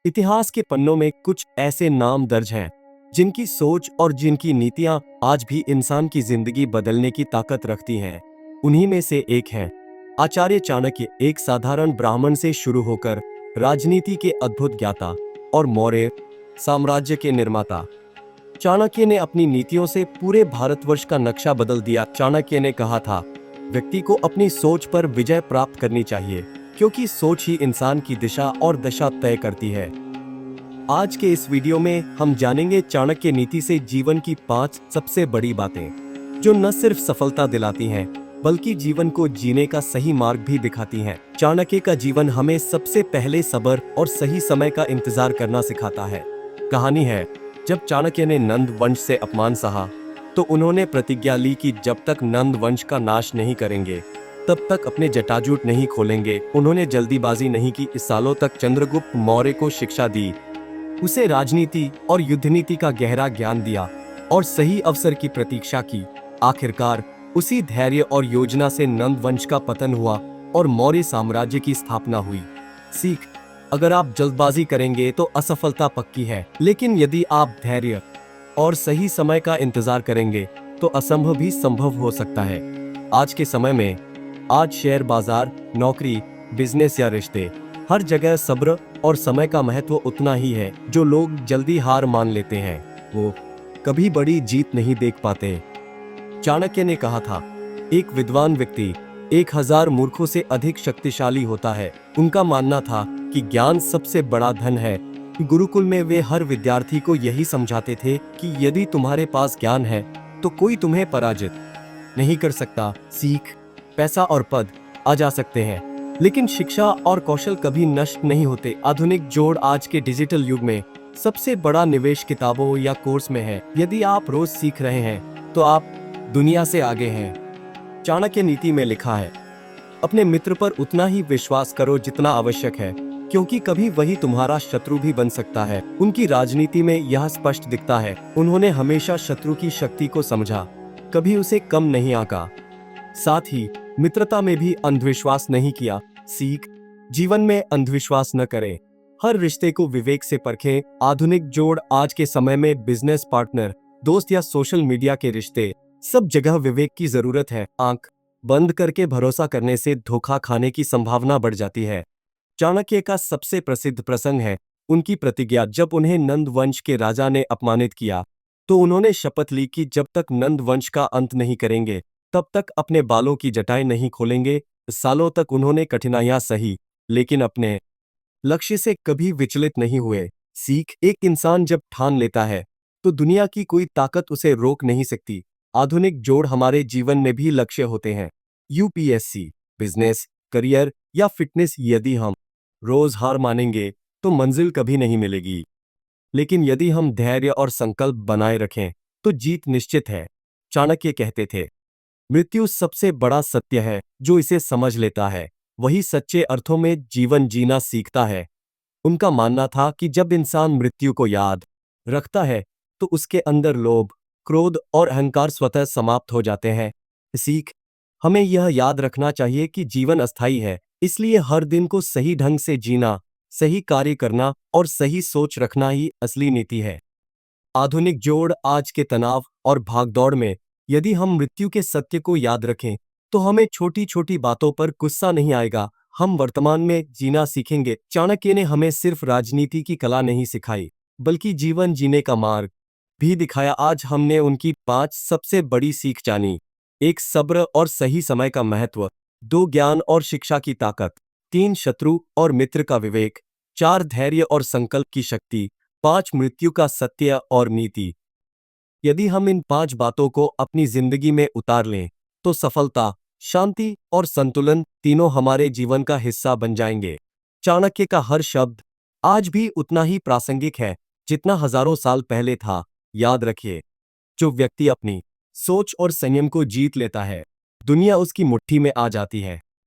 इतिहास के पन्नों में कुछ ऐसे नाम दर्ज हैं जिनकी सोच और जिनकी नीतियां आज भी इंसान की जिंदगी बदलने की ताकत रखती हैं। उन्हीं में से एक है आचार्य चाणक्य। एक साधारण ब्राह्मण से शुरू होकर राजनीति के अद्भुत ज्ञाता और मौर्य साम्राज्य के निर्माता, चाणक्य ने अपनी नीतियों से पूरे भारतवर्ष का नक्शा बदल दिया। चाणक्य ने कहा था, व्यक्ति को अपनी सोच पर विजय प्राप्त करनी चाहिए, क्योंकि सोच ही इंसान की दिशा और दशा तय करती है। आज के इस वीडियो में हम जानेंगे चाणक्य नीति से जीवन की 5 सबसे बड़ी बातें, जो न सिर्फ सफलता दिलाती हैं, बल्कि जीवन को जीने का सही मार्ग भी दिखाती हैं। चाणक्य का जीवन हमें सबसे पहले सब्र और सही समय का इंतजार करना सिखाता है। कहानी है, जब चाणक्य ने नंद वंश से अपमान सहा, तो उन्होंने प्रतिज्ञा ली कि जब तक नंद वंश का नाश नहीं करेंगे, तब तक अपने जटाजूट नहीं खोलेंगे। उन्होंने जल्दीबाजी नहीं की। इस सालों तक चंद्रगुप्त मौर्य को शिक्षा दी, उसे राजनीति और युद्ध नीति का गहरा ज्ञान दिया और सही अवसर की प्रतीक्षा की। आखिरकार उसी धैर्य और योजना से नंद वंश का पतन हुआ और मौर्य साम्राज्य की स्थापना हुई। सीख, अगर आप जल्दबाजी करेंगे तो असफलता पक्की है, लेकिन यदि आप धैर्य और सही समय का इंतजार करेंगे तो असंभव भी संभव हो सकता है। आज के समय में, आज शेयर बाजार, नौकरी, बिजनेस या रिश्ते, हर जगह सब्र और समय का महत्व उतना ही है। जो लोग जल्दी हार मान लेते हैं, वो कभी बड़ी जीत नहीं देख पाते। चाणक्य ने कहा था, एक विद्वान व्यक्ति 1000 मूर्खों से अधिक शक्तिशाली होता है। उनका मानना था कि ज्ञान सबसे बड़ा धन है। गुरुकुल में वे हर विद्यार्थी को यही समझाते थे कि यदि तुम्हारे पास ज्ञान है तो कोई तुम्हें पराजित नहीं कर सकता। सीख, पैसा और पद आ जा सकते हैं, लेकिन शिक्षा और कौशल कभी नष्ट नहीं होते। आधुनिक जोड़, आज के डिजिटल युग में सबसे बड़ा निवेश किताबों या कोर्स में है। यदि आप रोज सीख रहे हैं तो आप दुनिया से आगे हैं। चाणक्य नीति में लिखा है, अपने मित्र पर उतना ही विश्वास करो जितना आवश्यक है, क्योंकि कभी वही तुम्हारा शत्रु भी बन सकता है। उनकी राजनीति में यह स्पष्ट दिखता है। उन्होंने हमेशा शत्रु की शक्ति को समझा, कभी उसे कम नहीं आंका। साथ ही मित्रता में भी अंधविश्वास नहीं किया। सीख, जीवन में अंधविश्वास न करें, हर रिश्ते को विवेक से परखें। आधुनिक जोड़, आज के समय में बिजनेस पार्टनर, दोस्त या सोशल मीडिया के रिश्ते, सब जगह विवेक की जरूरत है। आंख बंद करके भरोसा करने से धोखा खाने की संभावना बढ़ जाती है। चाणक्य का सबसे प्रसिद्ध प्रसंग है उनकी प्रतिज्ञा। जब उन्हें नंद वंश के राजा ने अपमानित किया, तो उन्होंने शपथ ली कि जब तक नंद वंश का अंत नहीं करेंगे, तब तक अपने बालों की जटाएं नहीं खोलेंगे। सालों तक उन्होंने कठिनाइयां सही, लेकिन अपने लक्ष्य से कभी विचलित नहीं हुए। सीख, एक इंसान जब ठान लेता है तो दुनिया की कोई ताकत उसे रोक नहीं सकती। आधुनिक जोड़, हमारे जीवन में भी लक्ष्य होते हैं, यूपीएससी, बिजनेस, करियर या फिटनेस। यदि हम रोज हार मानेंगे तो मंजिल कभी नहीं मिलेगी, लेकिन यदि हम धैर्य और संकल्प बनाए रखें तो जीत निश्चित है। चाणक्य कहते थे, मृत्यु सबसे बड़ा सत्य है। जो इसे समझ लेता है वही सच्चे अर्थों में जीवन जीना सीखता है। उनका मानना था कि जब इंसान मृत्यु को याद रखता है तो उसके अंदर लोभ, क्रोध और अहंकार स्वतः समाप्त हो जाते हैं। सीख, हमें यह याद रखना चाहिए कि जीवन अस्थायी है, इसलिए हर दिन को सही ढंग से जीना, सही कार्य करना और सही सोच रखना ही असली नीति है। आधुनिक जोड़, आज के तनाव और भागदौड़ में यदि हम मृत्यु के सत्य को याद रखें तो हमें छोटी छोटी बातों पर गुस्सा नहीं आएगा। हम वर्तमान में जीना सीखेंगे। चाणक्य ने हमें सिर्फ राजनीति की कला नहीं सिखाई, बल्कि जीवन जीने का मार्ग भी दिखाया। आज हमने उनकी 5 सबसे बड़ी सीख जानी। 1, सब्र और सही समय का महत्व। 2, ज्ञान और शिक्षा की ताकत। 3, शत्रु और मित्र का विवेक। 4, धैर्य और संकल्प की शक्ति। 5, मृत्यु का सत्य और नीति। यदि हम इन 5 बातों को अपनी जिंदगी में उतार लें तो सफलता, शांति और संतुलन तीनों हमारे जीवन का हिस्सा बन जाएंगे। चाणक्य का हर शब्द आज भी उतना ही प्रासंगिक है जितना हजारों साल पहले था। याद रखिए, जो व्यक्ति अपनी सोच और संयम को जीत लेता है, दुनिया उसकी मुट्ठी में आ जाती है।